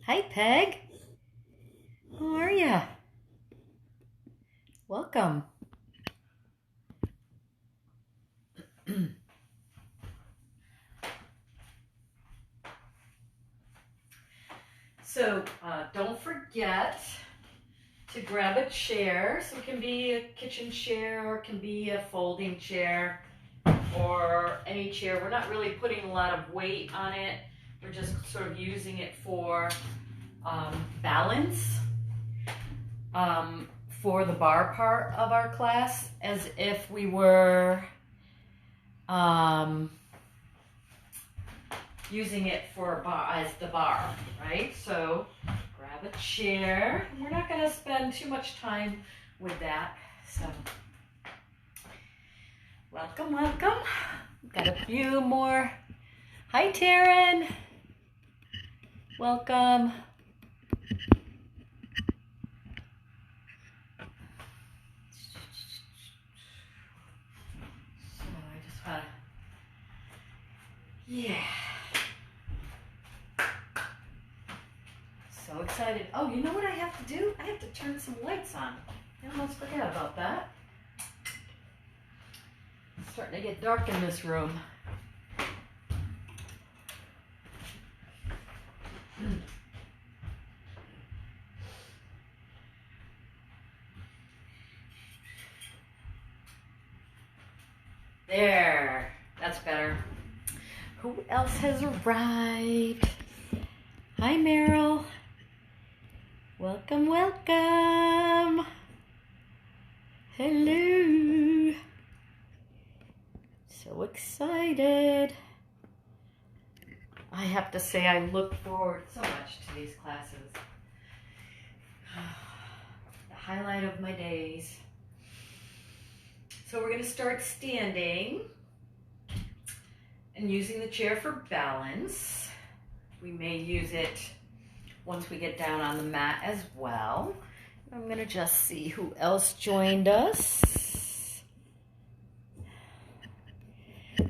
Hi, Peg. How are ya? Welcome. So don't forget to grab a chair. So it can be a kitchen chair or it can be a folding chair or any chair. We're not really putting a lot of weight on it. We're just sort of using it for balance for the bar part of our class, as if we were using it for a bar, as the bar, right? So grab a chair. We're not going to spend too much time with that. So welcome, welcome. Got a few more. Hi, Taryn. Welcome. So I just want to, yeah. So excited. Oh, you know what I have to do? I have to turn some lights on. I almost forgot about that. It's starting to get dark in this room. There, that's better. Who else has arrived? Hi, Meryl. Welcome, welcome. Hello. So excited. I have to say I look forward so much to these classes. The highlight of my days. So we're going to start standing and using the chair for balance. We may use it once we get down on the mat as well. I'm going to just see who else joined us.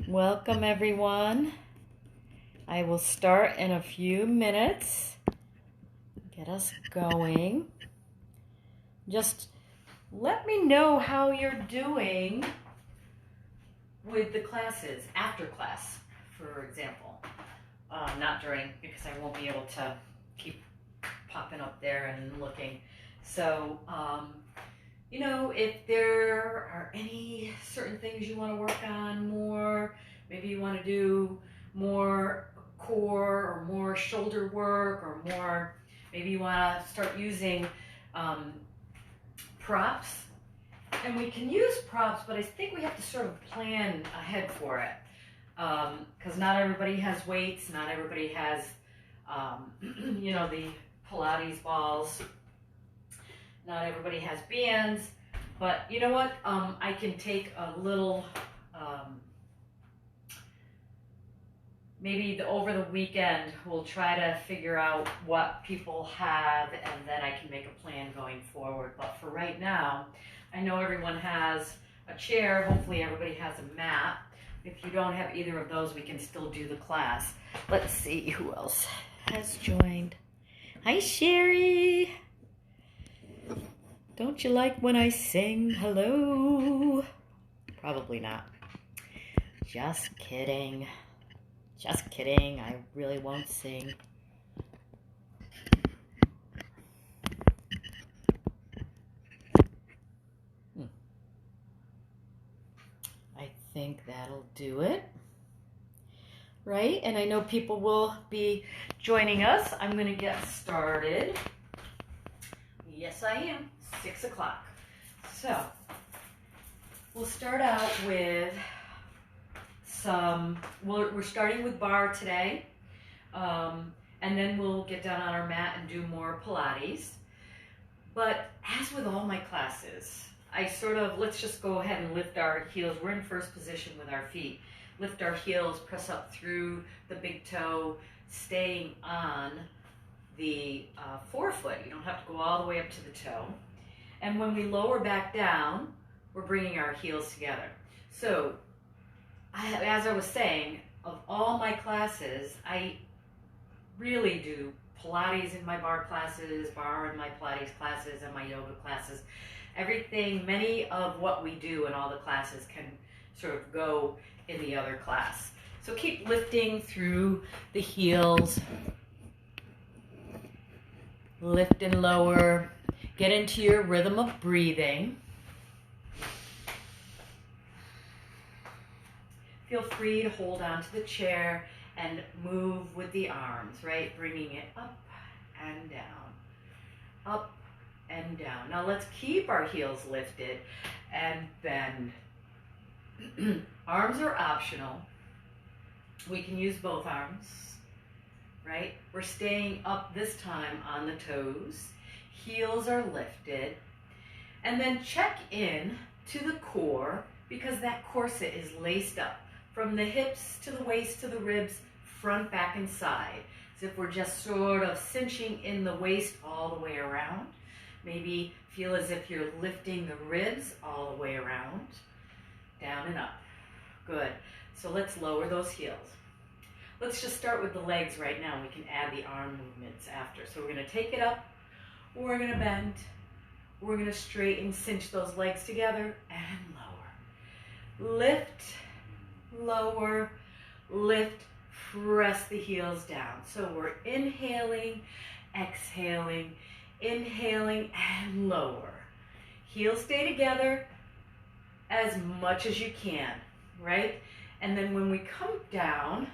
Welcome, everyone. I will start in a few minutes. Get us going. Just let me know how you're doing with the classes, after class, for example. Not during, because I won't be able to keep popping up there and looking. So, you know, if there are any certain things you want to work on more, maybe you want to do more core or more shoulder work, or more, maybe you want to start using props. And we can use props, but I think we have to sort of plan ahead for it. Because not everybody has weights, not everybody has, you know, the Pilates balls, not everybody has bands, but you know what, I can take a little, maybe over the weekend, we'll try to figure out what people have, and then I can make a plan going forward. But for right now, I know everyone has a chair, hopefully everybody has a mat. If you don't have either of those, we can still do the class. Let's see who else has joined. Hi, Sherry. Don't you like when I sing? Hello. Probably not. Just kidding. Just kidding. I really won't sing. I think that'll do it. Right? And I know people will be joining us. I'm going to get started. Yes, I am. 6 o'clock. So, we'll start out with we're starting with bar today. And then we'll get down on our mat and do more Pilates. But as with all my classes, let's just go ahead and lift our heels. We're in first position with our feet. Lift our heels, press up through the big toe, staying on the forefoot. You don't have to go all the way up to the toe. And when we lower back down, we're bringing our heels together. So, as I was saying, of all my classes, I really do Pilates in my barre classes, barre in my Pilates classes, and my yoga classes. Everything, many of what we do in all the classes can sort of go in the other class. So keep lifting through the heels. Lift and lower. Get into your rhythm of breathing. Feel free to hold on to the chair and move with the arms, right? Bringing it up and down, up and down. Now let's keep our heels lifted and bend. Arms are optional. We can use both arms, right? We're staying up this time on the toes. Heels are lifted. And then check in to the core, because that corset is laced up from the hips to the waist to the ribs, front, back, and side. As if we're just sort of cinching in the waist all the way around. Maybe feel as if you're lifting the ribs all the way around, down and up. Good. So let's lower those heels. Let's just start with the legs right now. We can add the arm movements after. So we're going to take it up, we're going to bend, we're going to straighten, cinch those legs together, and lower. Lift, lower, lift, press the heels down. So we're inhaling, exhaling, inhaling, and lower. Heels stay together as much as you can, right? And then when we come down,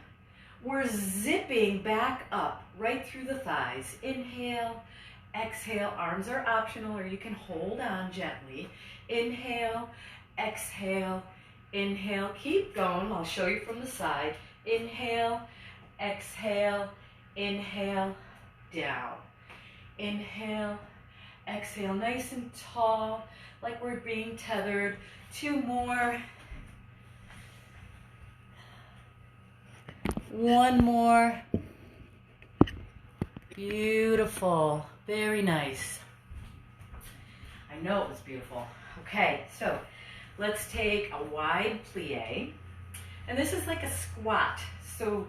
we're zipping back up right through the thighs. Inhale, exhale. Arms are optional, or you can hold on gently. Inhale, exhale, inhale. Keep going. I'll show you from the side. Inhale, exhale, inhale, down. Inhale, exhale. Nice and tall, like we're being tethered. 2 more. 1 more. Beautiful. Very nice. I know it was beautiful. Okay, so let's take a wide plie. And this is like a squat. So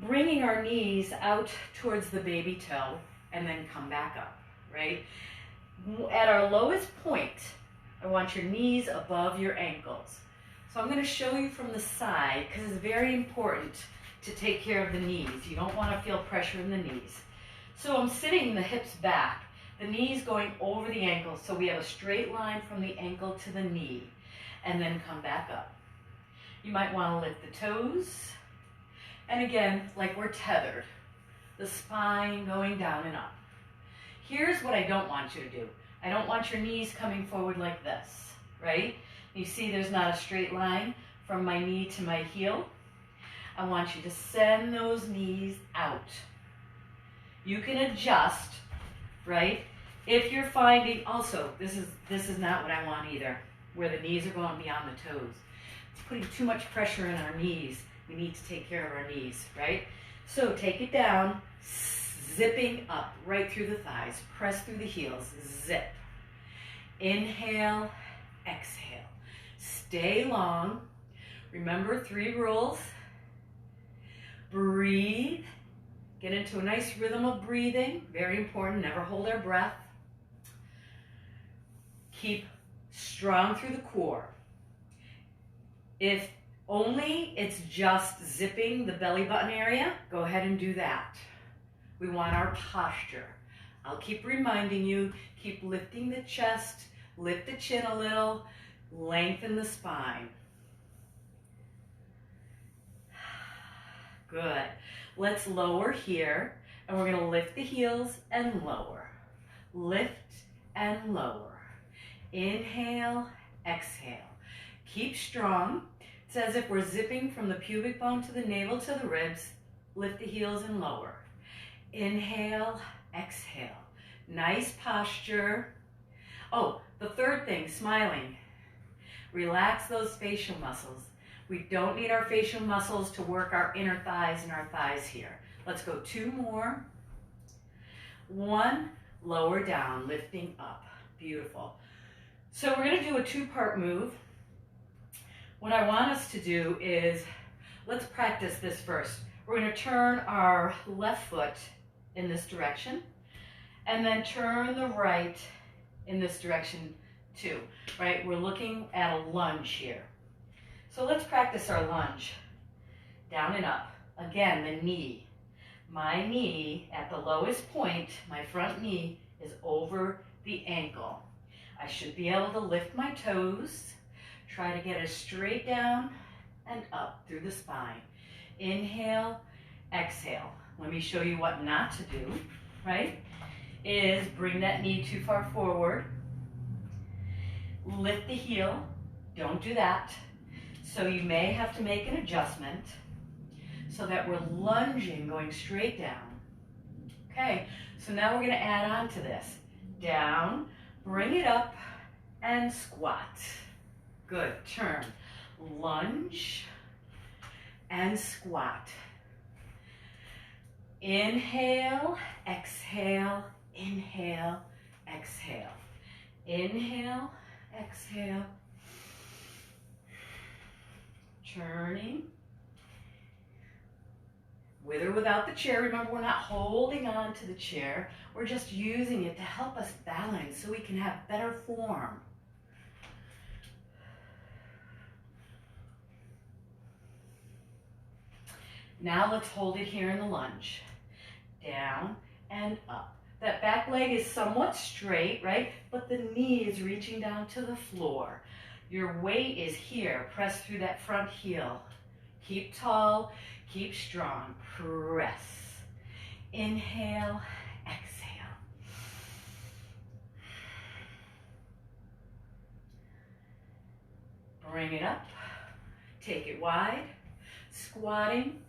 bringing our knees out towards the baby toe and then come back up, right? At our lowest point, I want your knees above your ankles. So I'm going to show you from the side, because it's very important to take care of the knees. You don't want to feel pressure in the knees. So I'm sitting the hips back, the knees going over the ankles, so we have a straight line from the ankle to the knee, and then come back up. You might want to lift the toes, and again, like we're tethered, the spine going down and up. Here's what I don't want you to do. I don't want your knees coming forward like this, right? You see there's not a straight line from my knee to my heel. I want you to send those knees out. You can adjust, right? If you're finding, also, this is not what I want either, where the knees are going beyond the toes. It's putting too much pressure in our knees. We need to take care of our knees, right? So take it down, zipping up right through the thighs. Press through the heels, zip. Inhale, exhale. Stay long. Remember 3 rules. Breathe. Get into a nice rhythm of breathing. Very important. Never hold our breath. Keep strong through the core. If only it's just zipping the belly button area, go ahead and do that. We want our posture. I'll keep reminding you, keep lifting the chest, lift the chin a little, lengthen the spine. Good. Let's lower here, and we're going to lift the heels and lower. Lift and lower. Inhale, exhale. Keep strong. It's as if we're zipping from the pubic bone to the navel to the ribs. Lift the heels and lower. Inhale, exhale. Nice posture. Oh, the third thing, smiling. Relax those facial muscles. We don't need our facial muscles to work our inner thighs and our thighs here. Let's go 2 more. 1, lower down, lifting up. Beautiful. So we're going to do a 2-part move. What I want us to do is, let's practice this first. We're going to turn our left foot in this direction, and then turn the right in this direction too, right? We're looking at a lunge here. So let's practice our lunge. Down and up. Again, the knee. My knee at the lowest point, my front knee, is over the ankle. I should be able to lift my toes. Try to get as straight down and up through the spine. Inhale, exhale. Let me show you what not to do, right? Is bring that knee too far forward. Lift the heel. Don't do that. So you may have to make an adjustment so that we're lunging, going straight down. Okay, so now we're going to add on to this. Down, bring it up, and squat. Good, turn. Lunge and squat. Inhale, exhale, inhale, exhale. Inhale, exhale. Turning. With or without the chair, remember we're not holding on to the chair. We're just using it to help us balance so we can have better form. Now let's hold it here in the lunge. Down and up. That back leg is somewhat straight, right? But the knee is reaching down to the floor. Your weight is here. Press through that front heel. Keep tall, keep strong. Press. Inhale, exhale. Bring it up. Take it wide. Squatting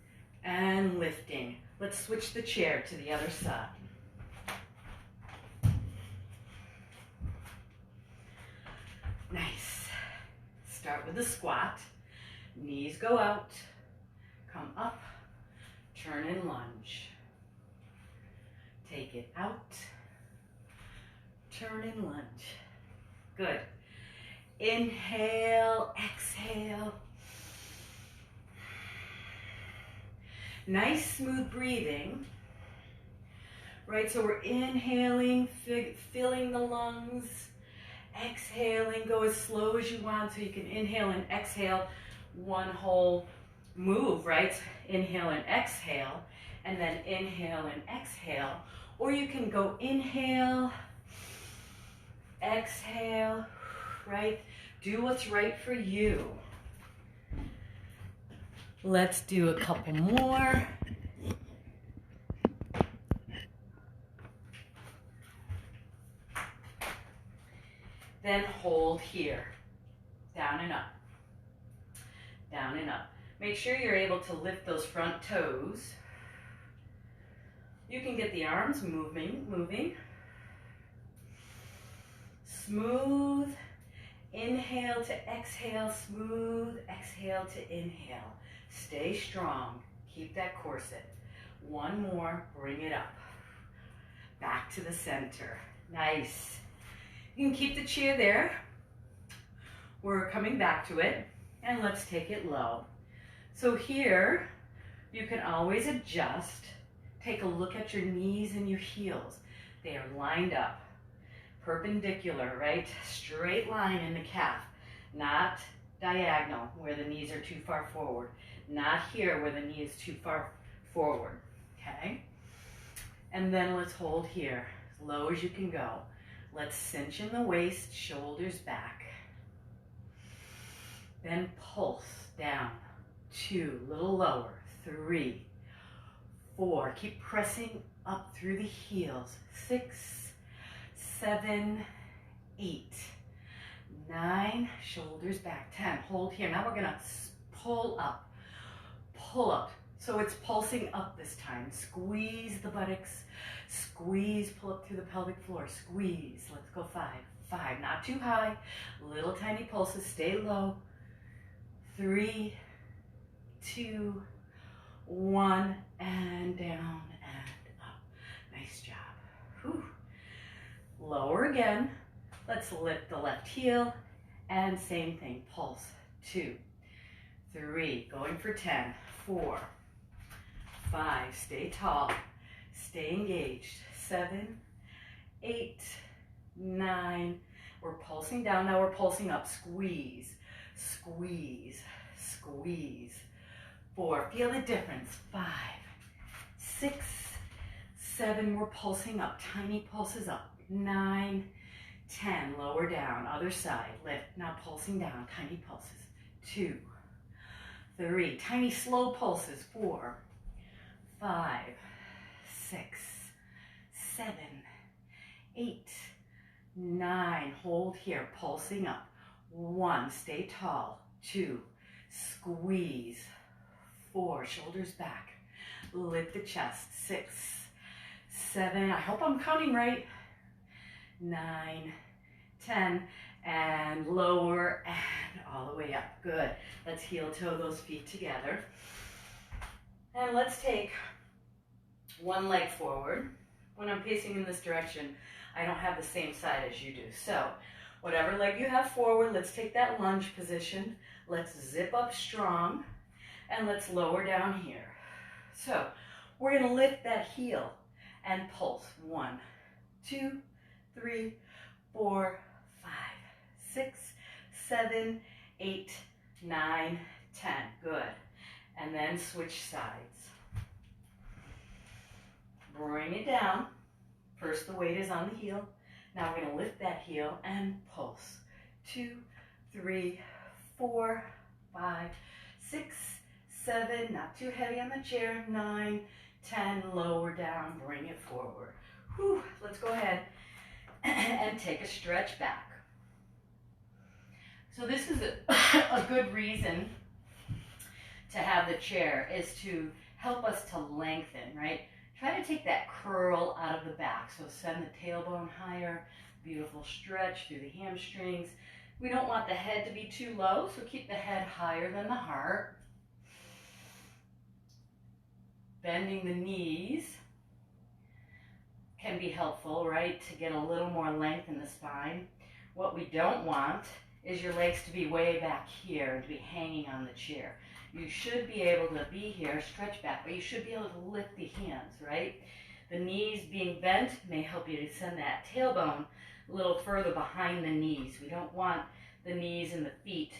and lifting. Let's switch the chair to the other side. Nice. Start with the squat. Knees go out. Come up. Turn and lunge. Take it out. Turn and lunge. Good. Inhale, exhale. Nice smooth breathing. Right, so we're inhaling, filling the lungs. Exhaling, go as slow as you want so you can inhale and exhale one whole move, right? So inhale and exhale, and then inhale and exhale. Or you can go inhale, exhale, right? Do what's right for you. Let's do a couple more. Then hold here, down and up, down and up. Make sure you're able to lift those front toes. You can get the arms moving. Smooth, inhale to exhale, smooth, exhale to inhale. Stay strong, keep that corset. One more, bring it up. Back to the center, nice. You can keep the chair there. We're coming back to it, and let's take it low. So here, you can always adjust. Take a look at your knees and your heels. They are lined up, perpendicular, right? Straight line in the calf, not diagonal where the knees are too far forward, not here where the knee is too far forward, okay? And then let's hold here, as low as you can go. Let's cinch in the waist, shoulders back. Then pulse down. 2, a little lower. 3, 4. Keep pressing up through the heels. 6, 7, 8, 9. Shoulders back. 10. Hold here. Now we're going to pull up. Pull up. So it's pulsing up this time. Squeeze the buttocks. Squeeze, pull up through the pelvic floor. Squeeze. Let's go 5. 5, not too high. Little tiny pulses. Stay low. 3, 2, 1, and down and up. Nice job. Whew. Lower again. Let's lift the left heel. And same thing. Pulse. 2, 3, going for 10. 4, 5, stay tall. Stay engaged. 7, 8, 9. We're pulsing down. Now we're pulsing up. Squeeze, squeeze, squeeze. 4. Feel the difference. 5, 6, 7. We're pulsing up. Tiny pulses up. 9, 10. Lower down. Other side. Lift. Now pulsing down. Tiny pulses. 2, 3. Tiny slow pulses. 4, 5, 6, 7, 8, 9. Hold here. Pulsing up. 1. Stay tall. 2. Squeeze. 4. Shoulders back. Lift the chest. 6, 7. I hope I'm counting right. 9, 10. And lower and all the way up. Good. Let's heel toe those feet together. And let's take one leg forward. When I'm facing in this direction, I don't have the same side as you do. So whatever leg you have forward, let's take that lunge position. Let's zip up strong and let's lower down here. So we're going to lift that heel and pulse. 1, 2, 3, 4, 5, 6, 7, 8, 9, 10. Good. And then switch sides. Bring it down. First the weight is on the heel. Now we're going to lift that heel and pulse. 2, 3, 4, 5, 6, 7. Not too heavy on the chair. 9, 10. Lower down. Bring it forward. Whew. Let's go ahead and take a stretch back. So this is a good reason to have the chair, is to help us to lengthen, right? Try to take that curl out of the back. So send the tailbone higher. Beautiful stretch through the hamstrings. We don't want the head to be too low, so keep the head higher than the heart. Bending the knees can be helpful, right? To get a little more length in the spine. What we don't want is your legs to be way back here and to be hanging on the chair. You should be able to be here, stretch back, but you should be able to lift the hands, right? The knees being bent may help you to send that tailbone a little further behind the knees. We don't want the knees and the feet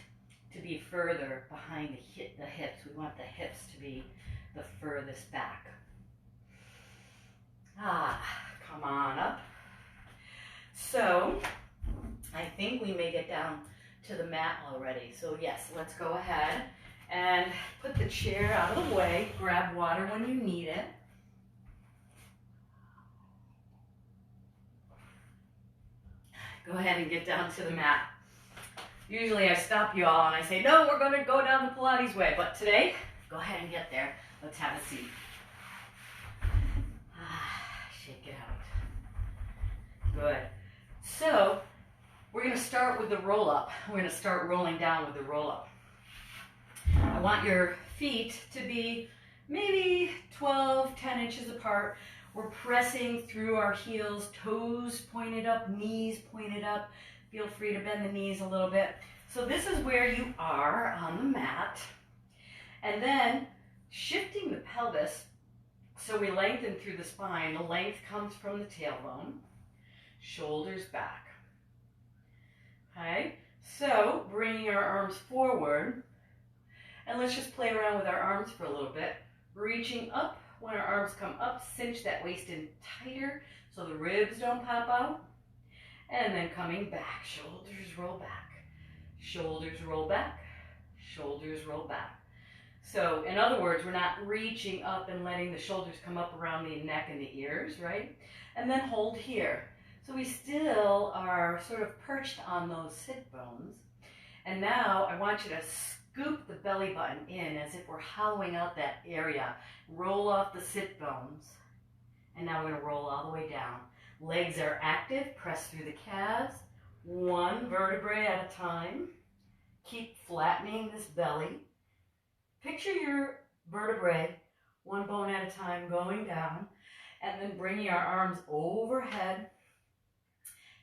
to be further behind the hips. We want the hips to be the furthest back. Come on up. So, I think we may get down to the mat already. So yes, let's go ahead and put the chair out of the way. Grab water when you need it. Go ahead and get down to the mat. Usually I stop you all and I say, no, we're going to go down the Pilates way. But today, go ahead and get there. Let's have a seat. Shake it out. Good. So, we're going to start with the roll-up. We're going to start rolling down with the roll-up. I want your feet to be maybe 12, 10 inches apart. We're pressing through our heels, toes pointed up, knees pointed up. Feel free to bend the knees a little bit. So this is where you are on the mat. And then shifting the pelvis so we lengthen through the spine. The length comes from the tailbone, shoulders back. Okay, so bringing our arms forward, and let's just play around with our arms for a little bit. Reaching up, when our arms come up, cinch that waist in tighter so the ribs don't pop out. And then coming back, shoulders roll back, shoulders roll back, shoulders roll back. So in other words, we're not reaching up and letting the shoulders come up around the neck and the ears, right? And then hold here. So we still are sort of perched on those sit bones. And now I want you to scoop the belly button in as if we're hollowing out that area. Roll off the sit bones. And now we're going to roll all the way down. Legs are active. Press through the calves. One vertebrae at a time. Keep flattening this belly. Picture your vertebrae, one bone at a time, going down. And then bringing our arms overhead.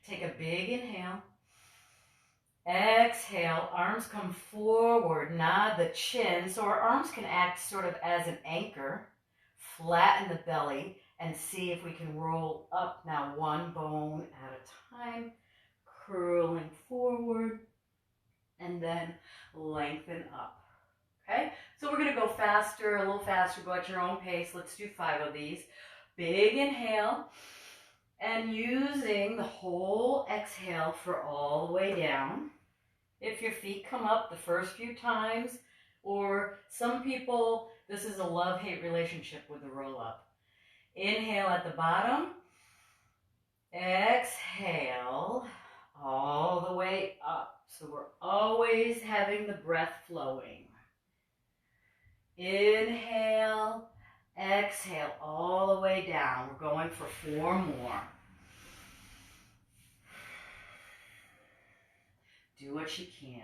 Take a big inhale. Exhale, arms come forward, nod the chin. So our arms can act sort of as an anchor. Flatten the belly and see if we can roll up now, one bone at a time, curling forward, and then lengthen up. Okay, so we're gonna go faster, a little faster, go at your own pace. Let's do 5 of these. Big inhale, and using the whole exhale for all the way down. If your feet come up the first few times, or some people, this is a love-hate relationship with the roll up. Inhale at the bottom, exhale all the way up. So we're always having the breath flowing. Inhale, exhale all the way down. We're going for 4 more. Do what you can.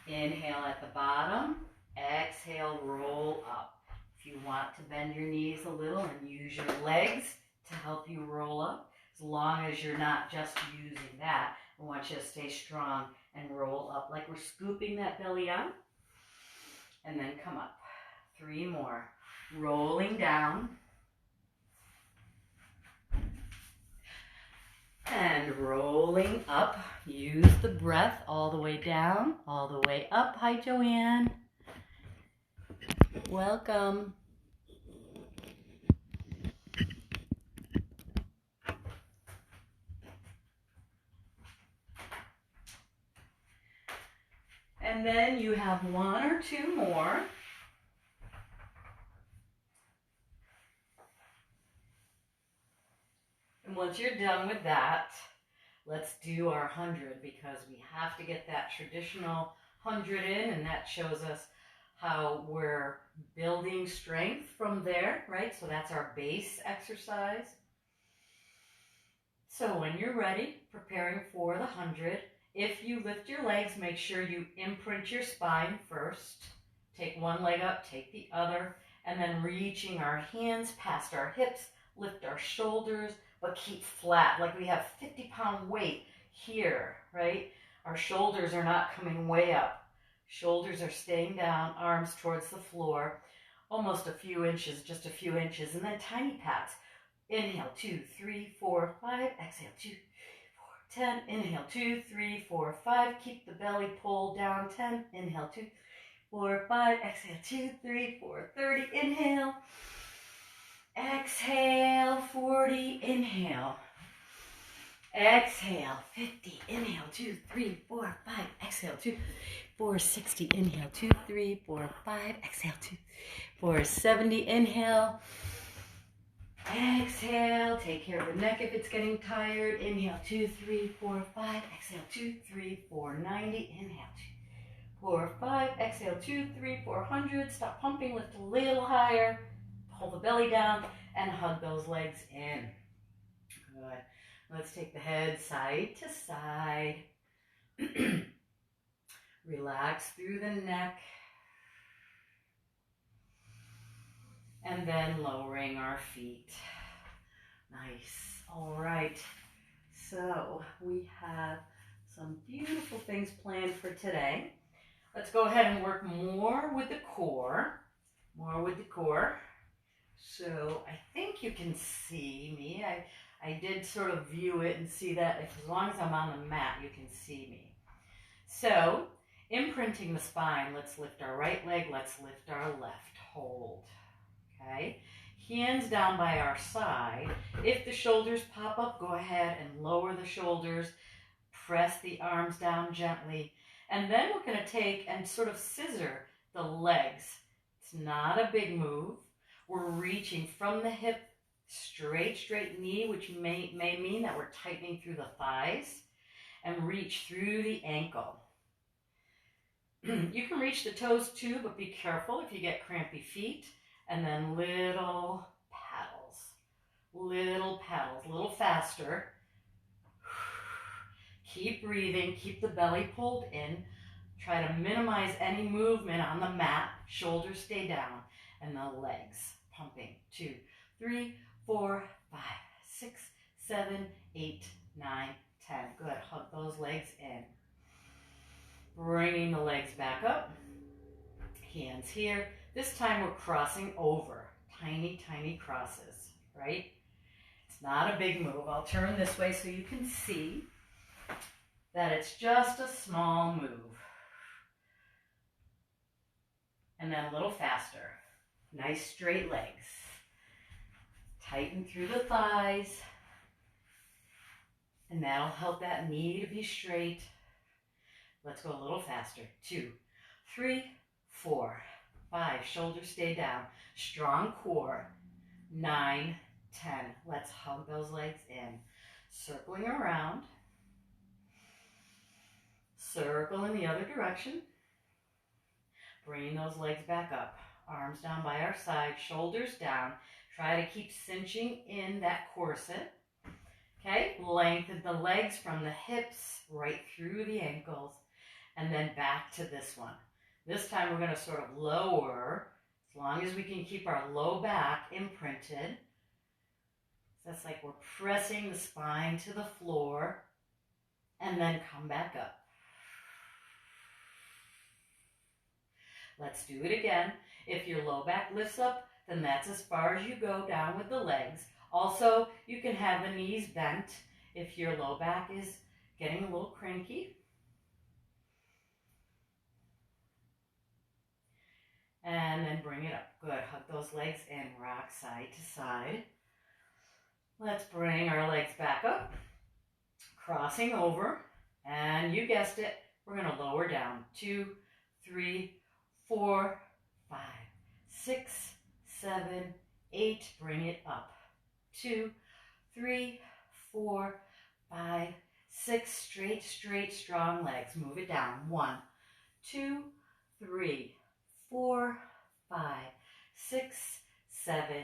Inhale at the bottom, exhale, roll up. If you want to bend your knees a little and use your legs to help you roll up, as long as you're not just using that, I want you to stay strong and roll up like we're scooping that belly out. And then come up. 3 more. Rolling down. And rolling up. Use the breath all the way down, all the way up. Hi, Joanne. Welcome. And then you have 1 or 2 more. And once you're done with that, let's do our 100, because we have to get that traditional 100 in, and that shows us how we're building strength from there, right? So that's our base exercise. So when you're ready, preparing for the 100, if you lift your legs, make sure you imprint your spine first. Take one leg up, take the other, and then reaching our hands past our hips, lift our shoulders, but keep flat, like we have 50-pound weight here, right? Our shoulders are not coming way up. Shoulders are staying down, arms towards the floor, almost a few inches, just a few inches, and then tiny pats. Inhale, 2, 3, 4, 5. Exhale, 2, 4, 10. Inhale, 2, 3, 4, 5. Keep the belly pulled down, 10. Inhale, 2, 4, 5. Exhale, 2, 3, 4, 30. Inhale. Exhale, 40. Inhale. Exhale, 50. Inhale, 2, 3, 4, 5. Exhale, 2, 4, 60. Inhale, 2, 3, 4, 5. Exhale, 2, 4, 70. Inhale. Exhale, take care of the neck if it's getting tired. Inhale, 2, 3, 4, 5. Exhale, 2, 3, 4, 90. Inhale, 2, 4, 5. Exhale, 2, 3, 400. Stop pumping, lift a little higher. Pull the belly down and hug those legs in. Good. Let's take the head side to side. Relax through the neck. And then lowering our feet. Nice. All right. So we have some beautiful things planned for today. Let's go ahead and work more with the core. More with the core. So I think you can see me. I did sort of view it and see that as long as I'm on the mat, you can see me. So imprinting the spine, let's lift our right leg, let's lift our left. Hold. Okay, hands down by our side. If the shoulders pop up, go ahead and lower the shoulders. Press the arms down gently. And then we're going to take and sort of scissor the legs. It's not a big move. We're reaching from the hip, straight knee, which may mean that we're tightening through the thighs, and reach through the ankle. You can reach the toes too, but be careful if you get crampy feet. And then little paddles, a little faster. Keep breathing, keep the belly pulled in. Try to minimize any movement on the mat. Shoulders stay down and the legs pumping. 2, 3, 4, 5, 6, 7, 8, 9, 10. Good, hug those legs in. Bringing the legs back up. Hands here. This time we're crossing over. tiny, tiny crosses, right? It's not a big move. I'll turn this way so you can see that it's just a small move. And then a little faster. Nice straight legs. Tighten through the thighs. And that'll help that knee to be straight. Let's go a little faster. 2, 3, 4, 5. Shoulders stay down. Strong core. 9, 10. Let's hug those legs in. Circling around. Circle in the other direction. Bringing those legs back up. Arms down by our side. Shoulders down. Try to keep cinching in that corset. Okay, lengthen the legs from the hips right through the ankles and then back to this one. This time we're going to sort of lower as long as we can keep our low back imprinted. So that's like we're pressing the spine to the floor and then come back up. Let's do it again. If your low back lifts up, then that's as far as you go down with the legs. Also, you can have the knees bent if your low back is getting a little cranky. And then bring it up. Good. Hug those legs in. Rock side to side. Let's bring our legs back up. Crossing over. And you guessed it, we're going to lower down. 2, 3, 4, 5, 6, 7, 8. Bring it up. 2, 3, 4, 5, 6. Straight, straight, strong legs. Move it down. 1, 2, 3, 4, 5, 6, 7,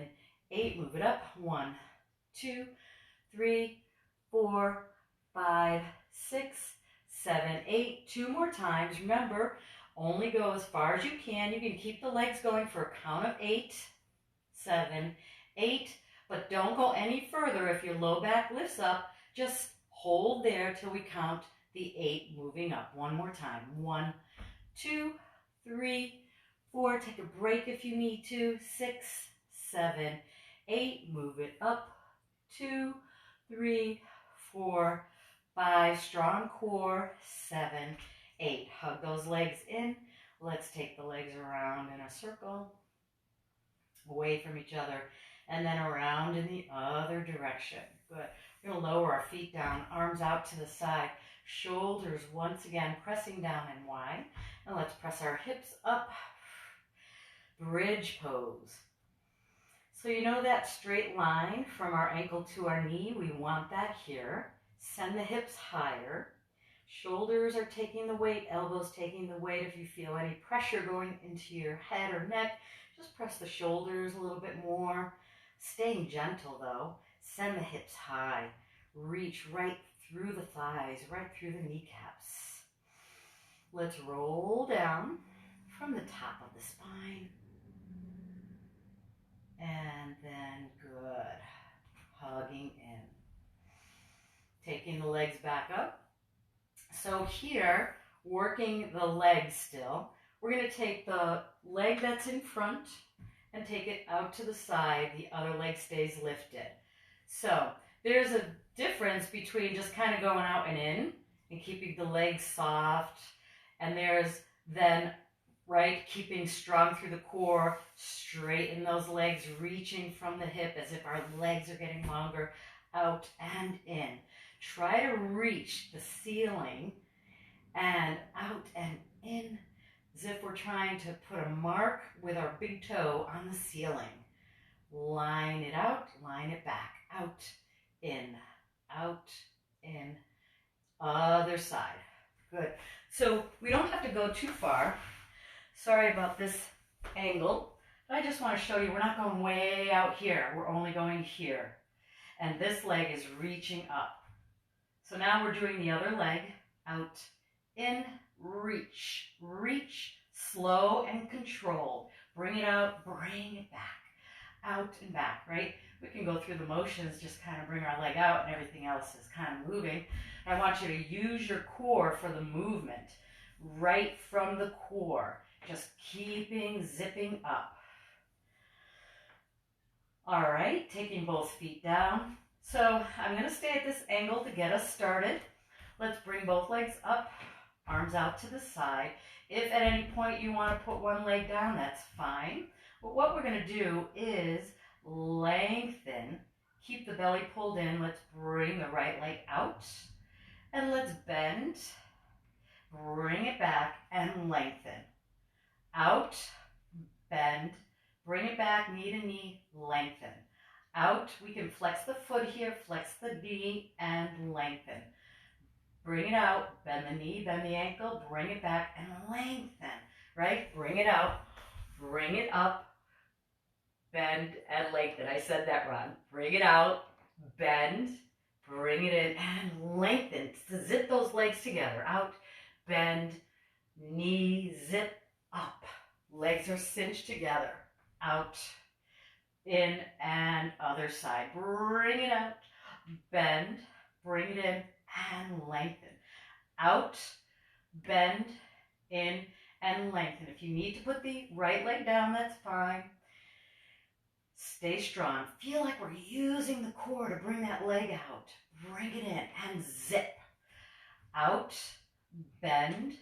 8. Move it up. 1, 2, 3, 4, 5, 6, 7, 8. 2 more times. Remember, only go as far as you can. You can keep the legs going for a count of 8, 7, 8. But don't go any further. If your low back lifts up, just hold there till we count the 8 moving up. One more time. 1, 2, 3, 4. Take a break if you need to. 6, 7, 8. Move it up. 2, 3, 4, 5. Strong core. 7, 8. Hug those legs in. Let's take the legs around in a circle. Away from each other. And then around in the other direction. Good. We're going to lower our feet down, arms out to the side, shoulders once again pressing down and wide. And let's press our hips up. Bridge pose. So you know that straight line from our ankle to our knee? We want that here. Send the hips higher. Shoulders are taking the weight, elbows taking the weight. If you feel any pressure going into your head or neck, just press the shoulders a little bit more. Staying gentle though. Send the hips high. Reach right through the thighs, right through the kneecaps. Let's roll down from the top of the spine. And then good. Hugging in. Taking the legs back up. So here, working the legs still, we're going to take the leg that's in front and take it out to the side. The other leg stays lifted. So there's a difference between just kind of going out and in and keeping the legs soft. And there's then, right, keeping strong through the core, straighten those legs, reaching from the hip as if our legs are getting longer, out and in. Try to reach the ceiling and out and in, as if we're trying to put a mark with our big toe on the ceiling. Line it out, line it back, out, in, other side. Good. So we don't have to go too far. Sorry about this angle, but I just want to show you we're not going way out here. We're only going here. And this leg is reaching up. So now we're doing the other leg, out, in, reach, reach, slow and controlled. Bring it out, bring it back, out and back, right? We can go through the motions, just kind of bring our leg out and everything else is kind of moving. I want you to use your core for the movement, right from the core, just keeping zipping up. All right, taking both feet down. So I'm going to stay at this angle to get us started. Let's bring both legs up, arms out to the side. If at any point you want to put one leg down, that's fine. But what we're going to do is lengthen. Keep the belly pulled in. Let's bring the right leg out. And let's bend. Bring it back and lengthen. Out, bend, bring it back, knee to knee, lengthen. Out, we can flex the foot here, flex the knee, and lengthen. Bring it out, bend the knee, bend the ankle, bring it back, and lengthen, right? Bring it out, bring it up, bend, and lengthen. I said that wrong. Bring it out, bend, bring it in, and lengthen. Zip those legs together. Out, bend, knee, zip, up. Legs are cinched together. Out, in, and other side. Bring it out, bend, bring it in, and lengthen. Out, bend, in, and lengthen. If you need to put the right leg down, that's fine. Stay strong. Feel like we're using the core to bring that leg out. Bring it in and zip. Out, bend,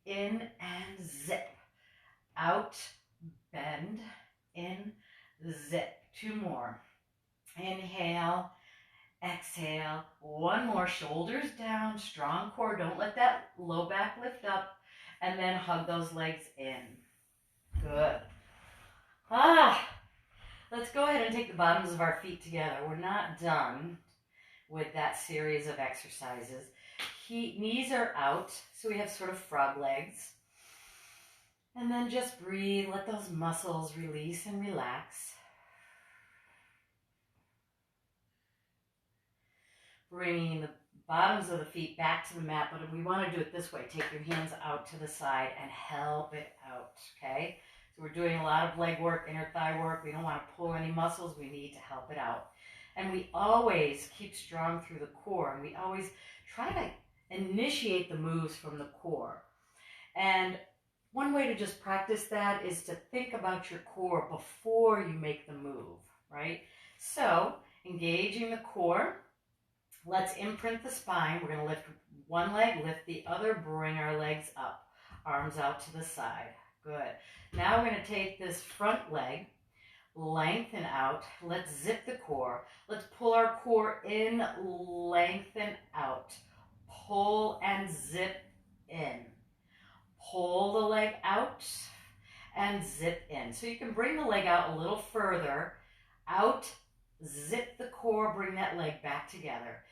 in, and zip. Out, bend, in, zip. Two more. Inhale, exhale. One more. Shoulders down, strong core. Don't let that low back lift up. And then hug those legs in. Good. Let's go ahead and take the bottoms of our feet together. We're not done with that series of exercises. Knees are out, so we have sort of frog legs. And then just breathe, let those muscles release and relax. Bringing the bottoms of the feet back to the mat, but we want to do it this way. Take your hands out to the side and help it out, okay? So we're doing a lot of leg work, inner thigh work. We don't want to pull any muscles. We need to help it out. And we always keep strong through the core, and we always try to initiate the moves from the core. And one way to just practice that is to think about your core before you make the move, right? So, engaging the core, let's imprint the spine. We're going to lift one leg, lift the other, bring our legs up, arms out to the side. Good. Now we're going to take this front leg, lengthen out. Let's zip the core. Let's pull our core in, lengthen out. Pull and zip in. Pull the leg out and zip in. So you can bring the leg out a little further. Out, zip the core, bring that leg back together.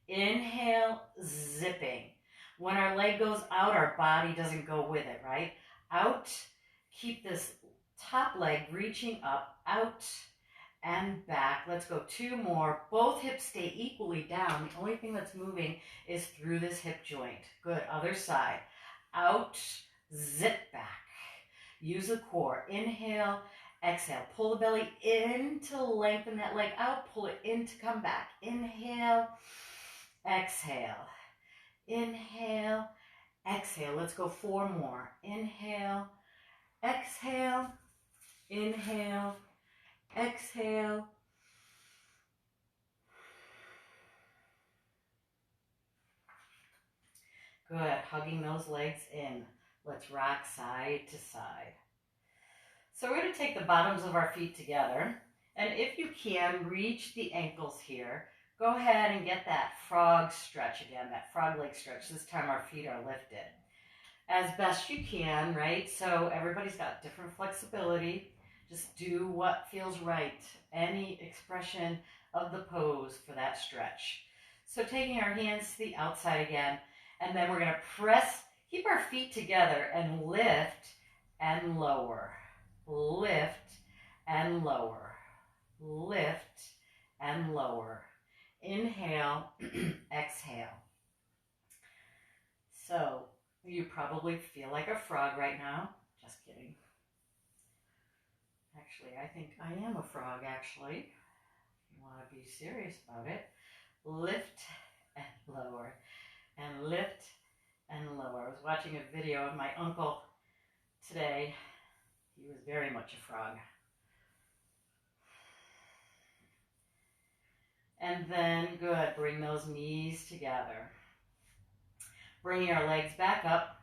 Inhale, zipping. When our leg goes out, our body doesn't go with it, right? Out, keep this top leg reaching up, out and back. Let's go two more. Both hips stay equally down. The only thing that's moving is through this hip joint. Good, other side. Out, zip back. Use the core. Inhale, exhale. Pull the belly in to lengthen that leg out. Pull it in to come back. Inhale, exhale. Inhale, exhale. Let's go four more. Inhale, exhale. Inhale, exhale. Good, hugging those legs in. Let's rock side to side. So we're going to take the bottoms of our feet together, and if you can, reach the ankles here. Go ahead and get that frog stretch again, that frog leg stretch. This time our feet are lifted as best you can, right? So everybody's got different flexibility. Just do what feels right. Any expression of the pose for that stretch. So taking our hands to the outside again, and then we're going to press, keep our feet together and lift and lower. Lift and lower. Lift and lower. Inhale, exhale. So you probably feel like a frog right now. Just kidding. Actually, I think I am a frog, actually. If you want to be serious about it. Lift and lower. And lift and lower. I was watching a video of my uncle today. He was very much a frog. And then, good, bring those knees together. Bringing our legs back up,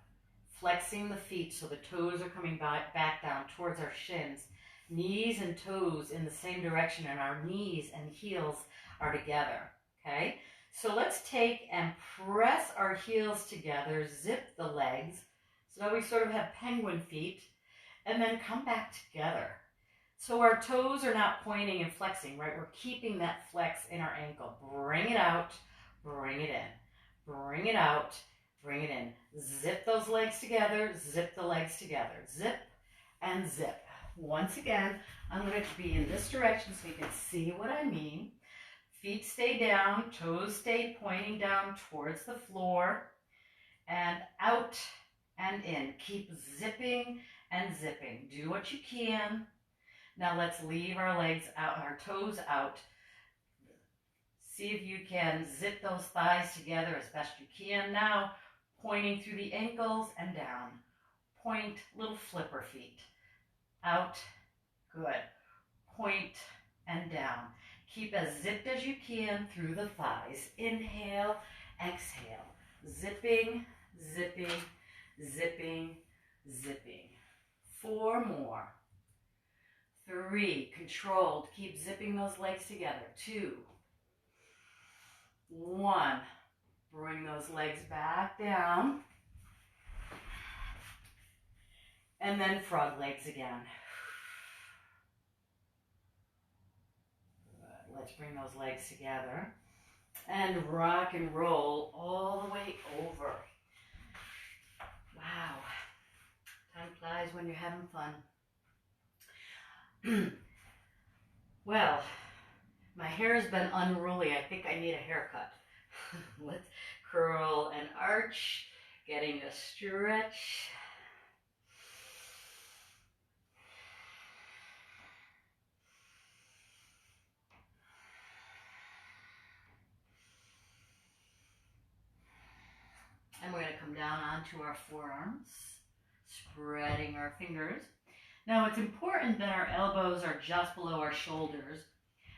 flexing the feet so the toes are coming back down towards our shins. Knees and toes in the same direction, and our knees and heels are together, okay? So let's take and press our heels together, zip the legs, so now we sort of have penguin feet, and then come back together. So our toes are not pointing and flexing, right? We're keeping that flex in our ankle. Bring it out, bring it in. Bring it out, bring it in. Zip those legs together, zip the legs together. Zip and zip. Once again, I'm going to be in this direction so you can see what I mean. Feet stay down, toes stay pointing down towards the floor, and out and in. Keep zipping and zipping. Do what you can. Now let's leave our legs out, our toes out. See if you can zip those thighs together as best you can. Now, pointing through the ankles and down. Point, little flipper feet. Out, good. Point and down. Keep as zipped as you can through the thighs. Inhale, exhale. Zipping, zipping, zipping, zipping. 4 more. 3, controlled. Keep zipping those legs together. 2, 1. Bring those legs back down. And then frog legs again. Good. Let's bring those legs together. And rock and roll all the way over. Wow. Time flies when you're having fun. Well, my hair has been unruly. I think I need a haircut. Let's curl and arch, getting a stretch. And we're going to come down onto our forearms, spreading our fingers. Now it's important that our elbows are just below our shoulders,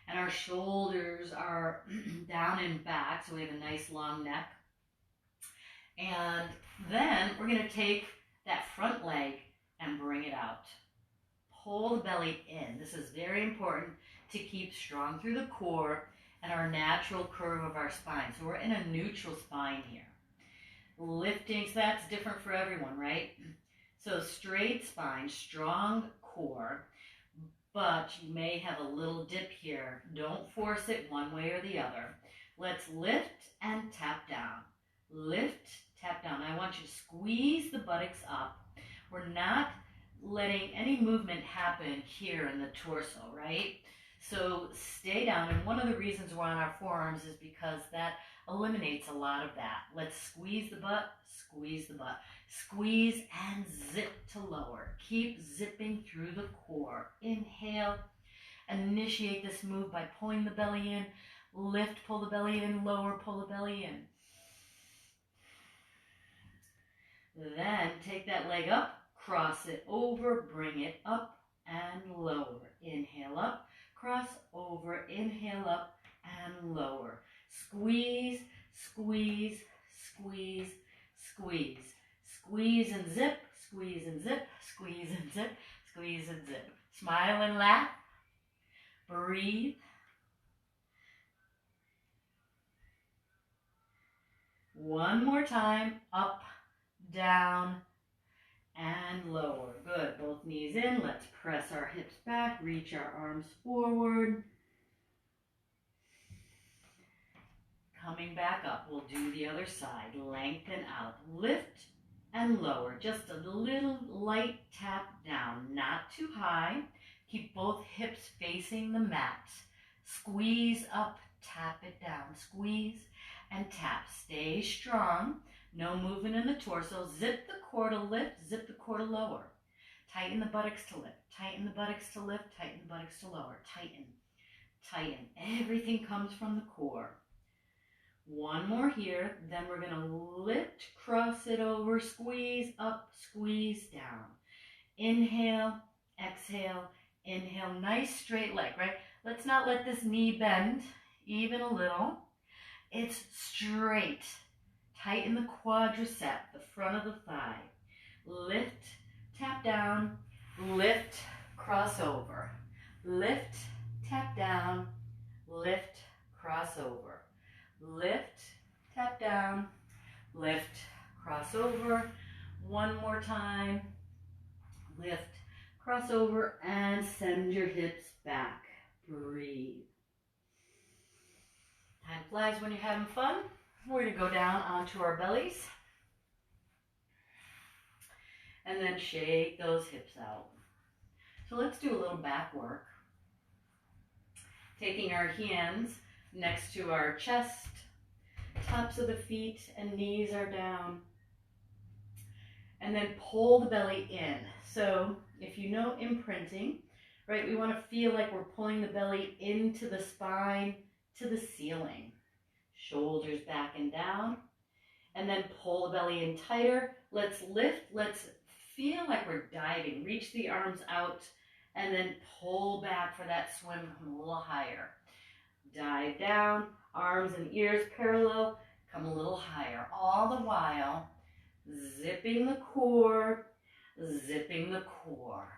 and our shoulders are down and back, so we have a nice long neck. And then we're going to take that front leg and bring it out. Pull the belly in. This is very important to keep strong through the core and our natural curve of our spine. So we're in a neutral spine here. Lifting, so that's different for everyone, right? So straight spine, strong core, but you may have a little dip here. Don't force it one way or the other. Let's lift and tap down. Lift, tap down. I want you to squeeze the buttocks up. We're not letting any movement happen here in the torso, right? So stay down, and one of the reasons we're on our forearms is because that eliminates a lot of that. Let's squeeze the butt, squeeze the butt. Squeeze and zip to lower. Keep zipping through the core. Inhale. Initiate this move by pulling the belly in. Lift, pull the belly in, lower, pull the belly in. Then take that leg up, cross it over, bring it up and lower. Inhale up, cross over, inhale up and lower. Squeeze, squeeze, squeeze, squeeze. Squeeze and zip, squeeze and zip, squeeze and zip, squeeze and zip. Smile and laugh. Breathe. One more time. Up, down, and lower. Good. Both knees in. Let's press our hips back. Reach our arms forward. Coming back up. We'll do the other side. Lengthen out. Lift and lower. Just a little light tap down. Not too high. Keep both hips facing the mat. Squeeze up. Tap it down. Squeeze and tap. Stay strong. No movement in the torso. Zip the core to lift. Zip the core to lower. Tighten the buttocks to lift. Tighten the buttocks to lift. Tighten the buttocks to lower. Tighten. Tighten. Everything comes from the core. One more here. Then we're going to lift, cross it over, squeeze up, squeeze down. Inhale, exhale, inhale. Nice straight leg, right? Let's not let this knee bend. even a little. It's straight. Tighten the quadricep, the front of the thigh. Lift, tap down, lift, cross over. Lift, tap down, lift, cross over. Lift, tap down, lift, cross over. One more time. Lift, cross over, and send your hips back. Breathe. Time flies when you're having fun. We're going to go down onto our bellies. And then shake those hips out. So let's do a little back work. Taking our hands next to our chest, tops of the feet and knees are down. And then pull the belly in. So if you know imprinting, right, we want to feel like we're pulling the belly into the spine, to the ceiling. Shoulders back and down. And then pull the belly in tighter. Let's lift. Let's feel like we're diving. Reach the arms out and then pull back for that swim, come a little higher. Dive down, arms and ears parallel, come a little higher. All the while, zipping the core, zipping the core.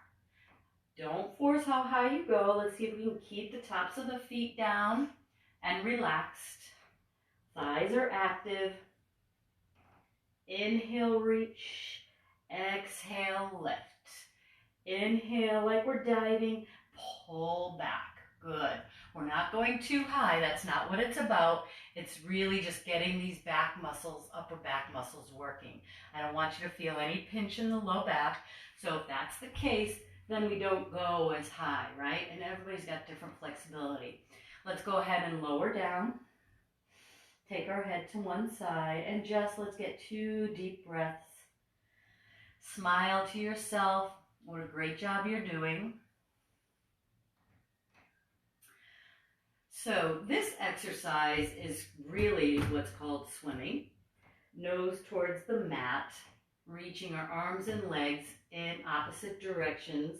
Don't force how high you go. Let's see if we can keep the tops of the feet down and relaxed. Thighs are active. Inhale, reach. Exhale, lift. Inhale like we're diving. Pull back. Good. We're not going too high. That's not what it's about. It's really just getting these back muscles, upper back muscles working. I don't want you to feel any pinch in the low back. So if that's the case, then we don't go as high, right? And everybody's got different flexibility. Let's go ahead and lower down. Take our head to one side and just let's get 2 deep breaths. Smile to yourself. What a great job you're doing. So this exercise is really what's called swimming. Nose towards the mat, reaching our arms and legs in opposite directions.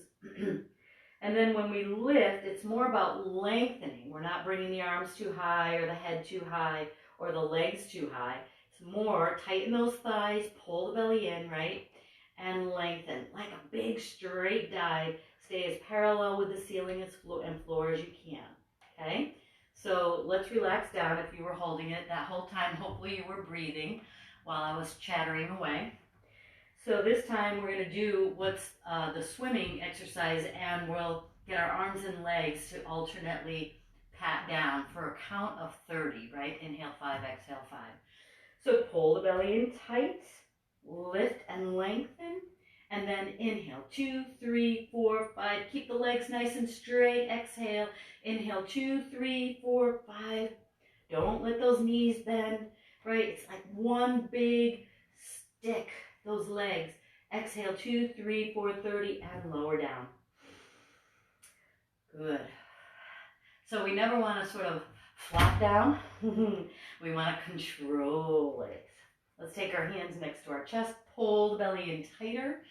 And then when we lift, it's more about lengthening. We're not bringing the arms too high or the head too high or the legs too high. It's more tighten those thighs, pull the belly in, right? And lengthen like a big straight dive. Stay as parallel with the ceiling and floor as you can, okay? So let's relax down. If you were holding it that whole time, hopefully you were breathing while I was chattering away. So this time we're going to do what's the swimming exercise, and we'll get our arms and legs to alternately pat down for a count of 30, right? Inhale 5, exhale 5. So pull the belly in tight, lift and lengthen, and then inhale 2, 3, 4, 5. Keep the legs nice and straight. Exhale, inhale 2, 3, 4, 5. Don't let those knees bend, right? It's like one big stick, those legs. Exhale 2, 3, 4, 30, and lower down. Good. So we never want to sort of flop down. We want to control it. Let's take our hands next to our chest, pull the belly in tighter,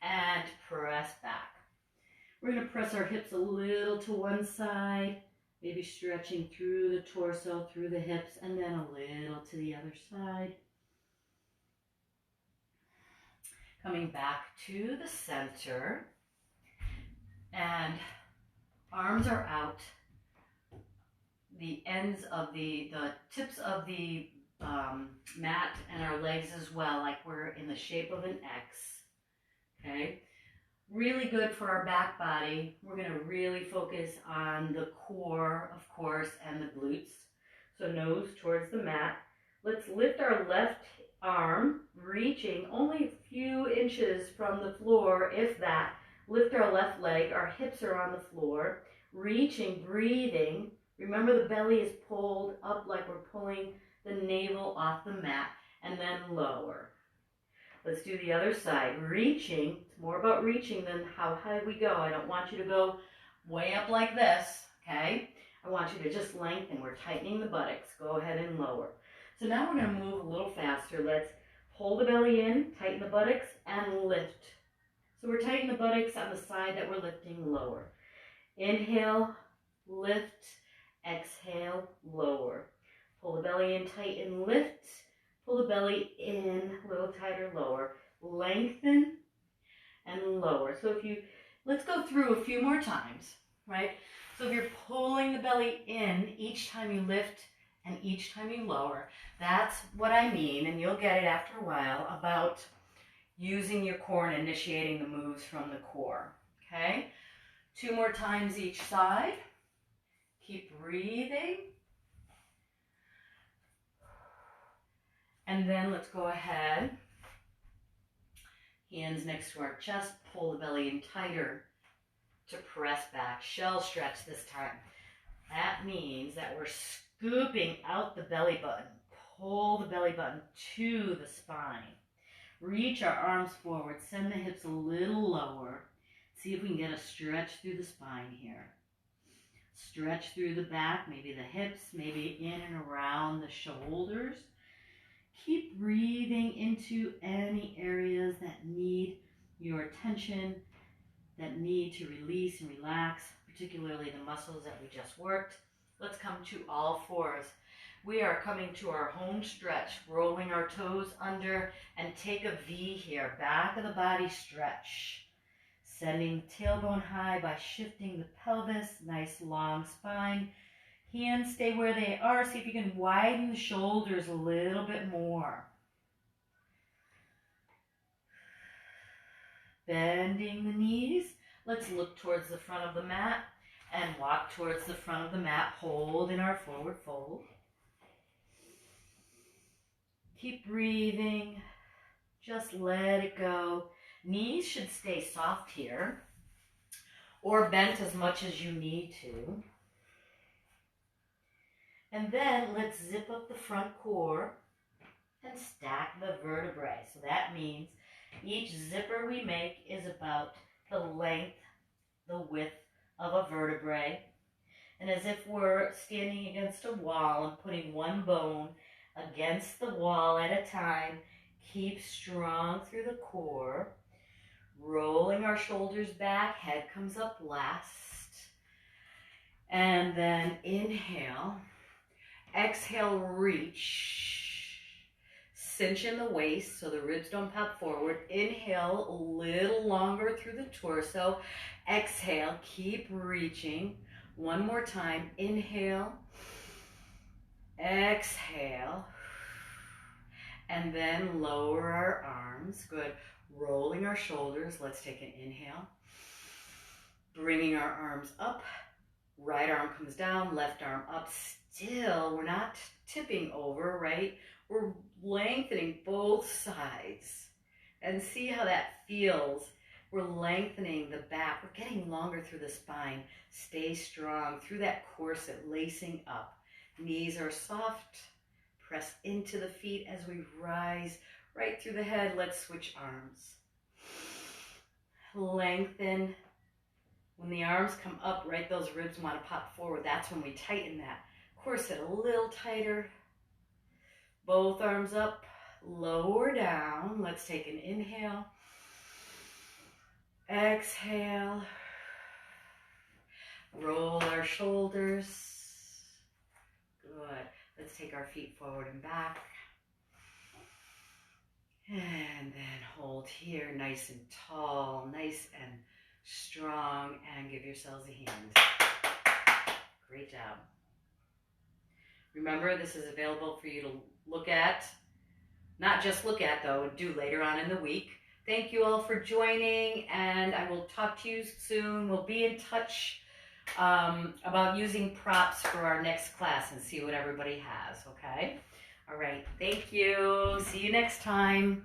and press back. We're going to press our hips a little to one side, maybe stretching through the torso, through the hips, and then a little to the other side. Coming back to the center, and arms are out. The ends of the tips of the mat and our legs as well, like we're in the shape of an X, okay? Really good for our back body. We're going to really focus on the core, of course, and the glutes. So nose towards the mat. Let's lift our left arm, reaching only a few inches from the floor, if that. Lift our left leg. Our hips are on the floor. Reaching, breathing. Remember the belly is pulled up like we're pulling the navel off the mat, and then lower. Let's do the other side. Reaching. It's more about reaching than how high we go. I don't want you to go way up like this, okay? I want you to just lengthen. We're tightening the buttocks. Go ahead and lower. So now we're going to move a little faster. Let's pull the belly in, tighten the buttocks, and lift. So we're tightening the buttocks on the side that we're lifting, lower. Inhale, lift. Exhale, lower. Pull the belly in tight and lift. Pull the belly in, a little tighter, lower. Lengthen and lower. So let's go through a few more times, right? So if you're pulling the belly in each time you lift and each time you lower, that's what I mean, and you'll get it after a while, about using your core and initiating the moves from the core, okay? 2 more times each side. Keep breathing. And then let's go ahead. Hands next to our chest, pull the belly in tighter to press back. Shell stretch this time. That means that we're scooping out the belly button. Pull the belly button to the spine. Reach our arms forward. Send the hips a little lower. See if we can get a stretch through the spine here. Stretch through the back, maybe the hips, maybe in and around the shoulders. Keep breathing into any areas that need your attention, that need to release and relax, particularly the muscles that we just worked. Let's come to all fours. We are coming to our home stretch, rolling our toes under, and take a V here, back of the body stretch. Sending tailbone high by shifting the pelvis, nice long spine. Hands stay where they are. See if you can widen the shoulders a little bit more. Bending the knees. Let's look towards the front of the mat and walk towards the front of the mat. Hold in our forward fold. Keep breathing. Just let it go. Knees should stay soft here, or bent as much as you need to. And then let's zip up the front core and stack the vertebrae. So that means each zipper we make is about the length, the width of a vertebrae. And as if we're standing against a wall and putting one bone against the wall at a time, keep strong through the core. Rolling our shoulders back, head comes up last. And then inhale. Exhale, reach. Cinch in the waist so the ribs don't pop forward. Inhale a little longer through the torso. Exhale, keep reaching. One more time. Inhale. Exhale. And then lower our arms. Good. Rolling our shoulders. Let's take an inhale. Bringing our arms up. Right arm comes down, left arm up. Still, we're not tipping over, right? We're lengthening both sides. And see how that feels. We're lengthening the back. We're getting longer through the spine. Stay strong through that corset, lacing up. Knees are soft. Press into the feet as we rise right through the head. Let's switch arms. Lengthen. When the arms come up, right, those ribs want to pop forward. That's when we tighten that corset a little tighter. Both arms up, lower down. Let's take an inhale. Exhale. Roll our shoulders. Good. Let's take our feet forward and back. And then hold here, nice and tall, nice and strong, and give yourselves a hand. Great job. Remember, this is available for you to look at, not just look at though, do later on in the week. Thank you all for joining, and I will talk to you soon. We'll be in touch about using props for our next class and see what everybody has, okay? All right, thank you. See you next time.